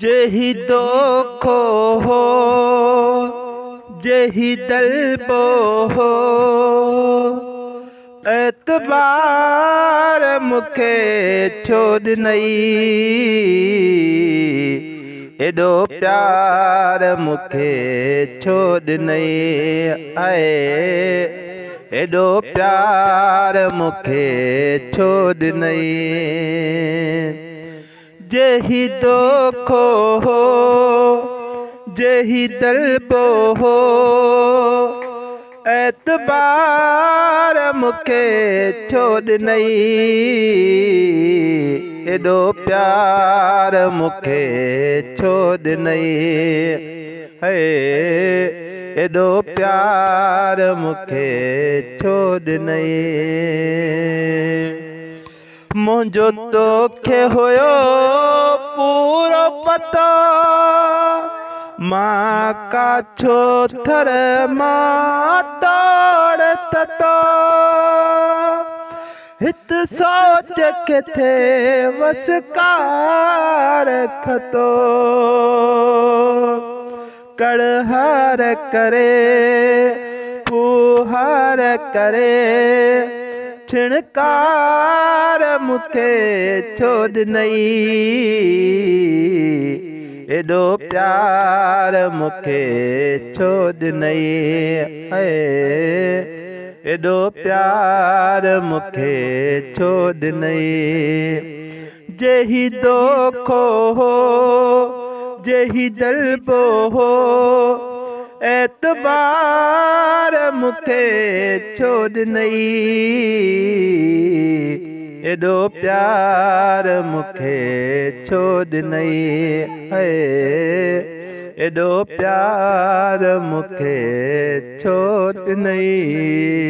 जेहि दोखो हो जेहि दलबो हो एतबार मुखे छोड़ नई एडो प्यार मुखे छोड़ नई आए एडो प्यार मुखे छोड़ नई जेहि दोखो हो जेहि दलबो हो एतबार मुखे छोड़ नई एडो प्यार मुखे छोड़ नई है एडो प्यार मुखे छोड़ नई मुझो तोखे होयो पूरो पतो मां का छो थर मां तोड़ ततो हित सोच के थे वसकार खतो कड़हार करे फुहार करे छिणकार मुखे छोड़ नई एडो प्यार मुखे छोड़ नई है एडो प्यार मुखे छोड़ नई जेहि दोखो हो जेहि दलबो हो एतबार मुखे छोड़ नई एडो प्यार मुखे छोड़ नई है एडो प्यार मुखे छोड़ नई।